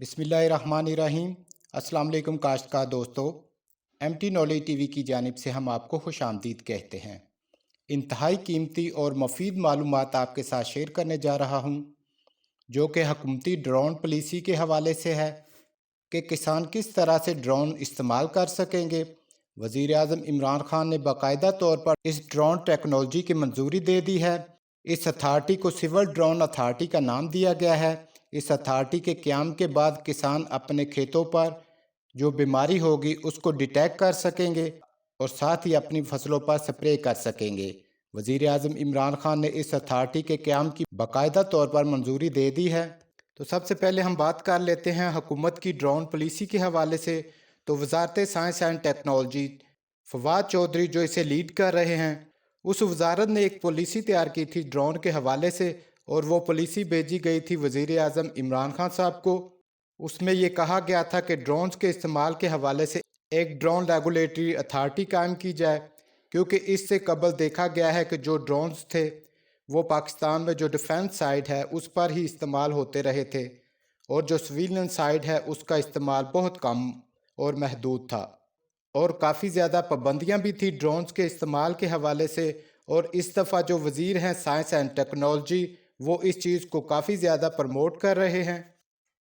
बिस्मिल्लाहिर्रहमानिर्रहीम। अस्सलाम वालेकुम काश्तकार दोस्तों, MT नॉलेज टीवी की जानिब से हम आपको खुश आमदीद कहते हैं। इंतहाई कीमती और मुफीद मालूमात आपके साथ शेयर करने जा रहा हूँ, जो कि हुकूमती ड्रोन पॉलिसी के हवाले से है कि किसान किस तरह से ड्रोन इस्तेमाल कर सकेंगे। वज़ीर आज़म इमरान खान ने बाकायदा तौर पर इस ड्रोन टेक्नोलॉजी की मंजूरी दे दी है। इस अथार्टी को सिविल ड्रोन अथार्टी का नाम दिया गया है। इस अथार्टी के क़याम के बाद किसान अपने खेतों पर जो बीमारी होगी उसको डिटेक्ट कर सकेंगे और साथ ही अपनी फसलों पर स्प्रे कर सकेंगे। वज़ीर आज़म इमरान खान ने इस अथार्टी के क़याम की बाकायदा तौर पर मंजूरी दे दी है। तो सबसे पहले हम बात कर लेते हैं हुकूमत की ड्रोन पॉलिसी के हवाले से। तो वजारत science and technology, Fawad Chaudhry जो इसे लीड कर रहे हैं, उस वजारत ने एक पॉलिसी तैयार की थी ड्रोन के हवाले से, और वो पॉलिसी भेजी गई थी वज़ीर आज़म इमरान खान साहब को। उसमें ये कहा गया था कि ड्रोन्स के इस्तेमाल के हवाले से एक ड्रोन रेगुलेटरी अथार्टी कायम की जाए, क्योंकि इससे कबल देखा गया है कि जो ड्रोन्स थे वो पाकिस्तान में जो डिफेंस साइड है उस पर ही इस्तेमाल होते रहे थे, और जो सिविलियन साइड है उसका इस्तेमाल बहुत कम और महदूद था, और काफ़ी ज़्यादा पाबंदियाँ भी थी ड्रोन्स के इस्तेमाल के हवाले से। और इस दफ़ा जो वज़ीर हैं साइंस एंड टेक्नोलॉजी, वो इस चीज़ को काफ़ी ज़्यादा प्रमोट कर रहे हैं।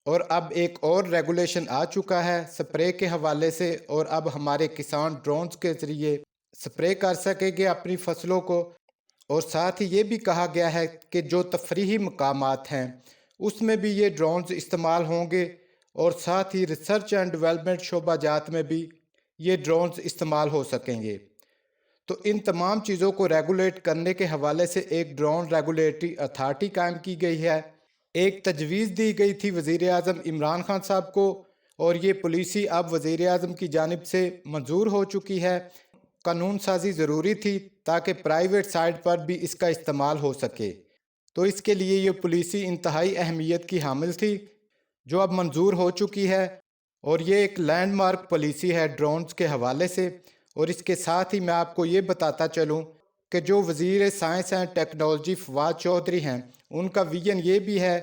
और अब एक और रेगुलेशन आ चुका है स्प्रे के हवाले से, और अब हमारे किसान ड्रोन्स के ज़रिए स्प्रे कर सकेंगे अपनी फसलों को। और साथ ही ये भी कहा गया है कि जो तफरीही मकामात हैं उसमें भी ये ड्रोन्स इस्तेमाल होंगे, और साथ ही रिसर्च एंड डेवलपमेंट शोबाजात में भी ये ड्रोन्स इस्तेमाल हो सकेंगे। तो इन तमाम चीज़ों को रेगुलेट करने के हवाले से एक ड्रोन रेगुलेटरी अथार्टी कायम की गई है। एक तजवीज़ दी गई थी वज़ीर आज़म इमरान खान साहब को, और ये पॉलिसी अब वज़ीर आज़म की जानिब से मंजूर हो चुकी है। कानून साजी ज़रूरी थी ताकि प्राइवेट साइड पर भी इसका इस्तेमाल हो सके। तो इसके लिए ये पॉलिसी इंतहाई अहमियत की हामिल थी, जो अब मंजूर हो चुकी है, और ये एक लैंडमार्क पॉलिसी है ड्रोन्स के हवाले से। और इसके साथ ही मैं आपको ये बताता चलूँ कि जो वज़ीर science and technology Fawad Chaudhry हैं, उनका विजन ये भी है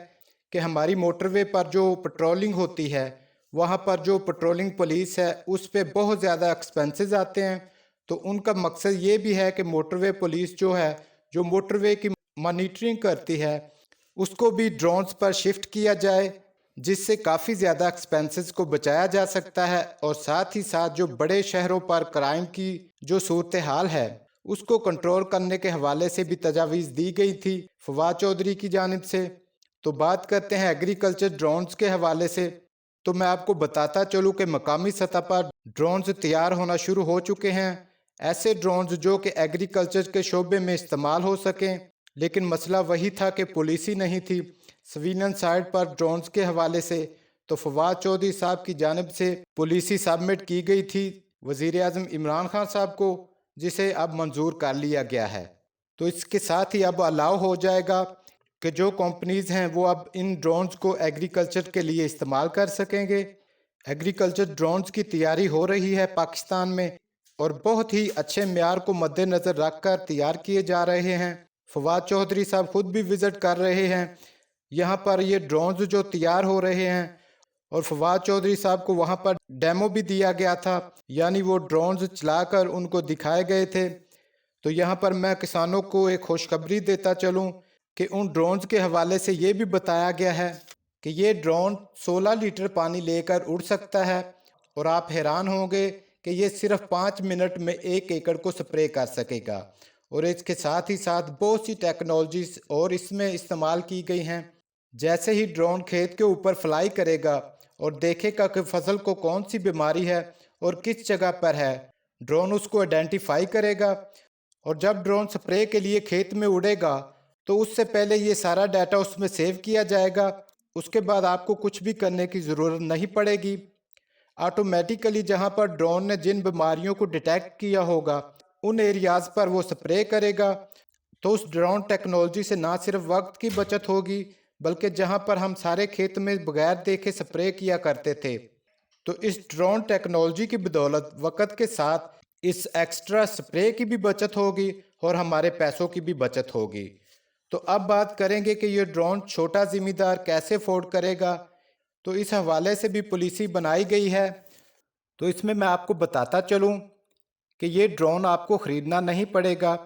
कि हमारी मोटरवे पर जो पेट्रोलिंग होती है, वहाँ पर जो पेट्रोलिंग पुलिस है उस पर बहुत ज़्यादा एक्सपेंसेस आते हैं। तो उनका मकसद ये भी है कि मोटरवे पुलिस जो है, जो मोटरवे की मॉनिटरिंग करती है, उसको भी ड्रोन्स पर शिफ्ट किया जाए, जिससे काफ़ी ज़्यादा एक्सपेंसेस को बचाया जा सकता है। और साथ ही साथ जो बड़े शहरों पर क्राइम की जो सूरत हाल है उसको कंट्रोल करने के हवाले से भी तजावीज़ दी गई थी फवाद चौधरी की जानिब से। तो बात करते हैं एग्रीकल्चर ड्रोन्स के हवाले से। तो मैं आपको बताता चलूँ कि मकामी सतह पर ड्रोन्स तैयार होना शुरू हो चुके हैं, ऐसे ड्रोन्स जो कि एग्रीकल्चर के शोबे में इस्तेमाल हो सकें। लेकिन मसला वही था कि पॉलिसी नहीं थी सिविलियन साइड पर ड्रोन्स के हवाले से। तो फवाद चौधरी साहब की जानिब से पॉलिसी सबमिट की गई थी वज़ीर आज़म इमरान खान साहब को, जिसे अब मंजूर कर लिया गया है। तो इसके साथ ही अब अलाउ हो जाएगा कि जो कंपनीज़ हैं वो अब इन ड्रोन्स को एग्रीकल्चर के लिए इस्तेमाल कर सकेंगे। एग्रीकल्चर ड्रोन्स की तैयारी हो रही है पाकिस्तान में, और बहुत ही अच्छे म्यार को मद्देनज़र रख कर तैयार किए जा रहे हैं। फवाद चौधरी साहब खुद भी विज़िट कर रहे हैं यहाँ पर ये ड्रोन्स जो तैयार हो रहे हैं, और फवाद चौधरी साहब को वहाँ पर डेमो भी दिया गया था, यानी वो ड्रोन्स चलाकर उनको दिखाए गए थे। तो यहाँ पर मैं किसानों को एक खुशखबरी देता चलूँ कि उन ड्रोन्स के हवाले से ये भी बताया गया है कि ये ड्रोन 16 लीटर पानी लेकर उड़ सकता है, और आप हैरान होंगे कि ये सिर्फ 5 मिनट में 1 एकड़ को स्प्रे कर सकेगा। और इसके साथ ही साथ बहुत सी टेक्नोलॉजीज और इसमें इस्तेमाल की गई हैं। जैसे ही ड्रोन खेत के ऊपर फ्लाई करेगा और देखेगा कि फसल को कौन सी बीमारी है और किस जगह पर है, ड्रोन उसको आइडेंटिफाई करेगा, और जब ड्रोन स्प्रे के लिए खेत में उड़ेगा तो उससे पहले ये सारा डाटा उसमें सेव किया जाएगा। उसके बाद आपको कुछ भी करने की ज़रूरत नहीं पड़ेगी। ऑटोमेटिकली जहाँ पर ड्रोन ने जिन बीमारियों को डिटेक्ट किया होगा उन एरियाज़ पर वो स्प्रे करेगा। तो उस ड्रोन टेक्नोलॉजी से ना सिर्फ वक्त की बचत होगी, बल्कि जहाँ पर हम सारे खेत में बगैर देखे स्प्रे किया करते थे, तो इस ड्रोन टेक्नोलॉजी की बदौलत वक्त के साथ इस एक्स्ट्रा स्प्रे की भी बचत होगी और हमारे पैसों की भी बचत होगी। तो अब बात करेंगे कि ये ड्रोन छोटा ज़िम्मेदार कैसे अफोर्ड करेगा। تو اس حوالے سے بھی پالیسی بنائی گئی ہے۔ تو اس میں آپ کو بتاتا چلوں کہ یہ ڈرون آپ کو خریدنا نہیں پڑے گا،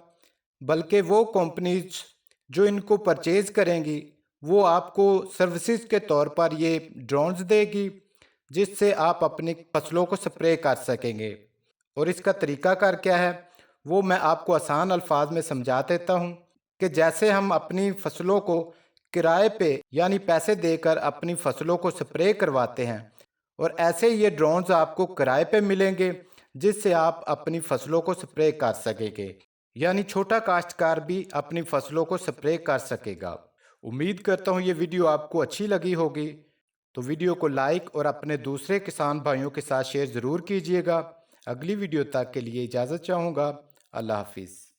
بلکہ وہ کمپنیز جو ان کو پرچیز کریں گی وہ آپ کو سروسز کے طور پر یہ ڈرونز دے گی، جس سے آپ اپنی فصلوں کو سپرے کر سکیں گے۔ اور اس کا طریقہ کار کیا ہے وہ میں آپ کو آسان الفاظ میں سمجھا دیتا ہوں کہ جیسے ہم اپنی فصلوں کو کرائے پہ یعنی پیسے دے کر اپنی فصلوں کو سپرے کرواتے ہیں، اور ایسے یہ ڈرونز آپ کو کرائے پہ ملیں گے جس سے آپ اپنی فصلوں کو سپرے کر سکیں گے، یعنی چھوٹا کاشتکار بھی اپنی فصلوں کو سپرے کر سکے گا۔ امید کرتا ہوں یہ ویڈیو آپ کو اچھی لگی ہوگی، تو ویڈیو کو لائک اور اپنے دوسرے کسان بھائیوں کے ساتھ شیئر ضرور کیجیے گا۔ اگلی ویڈیو تک کے لیے اجازت چاہوں گا۔ اللہ حافظ۔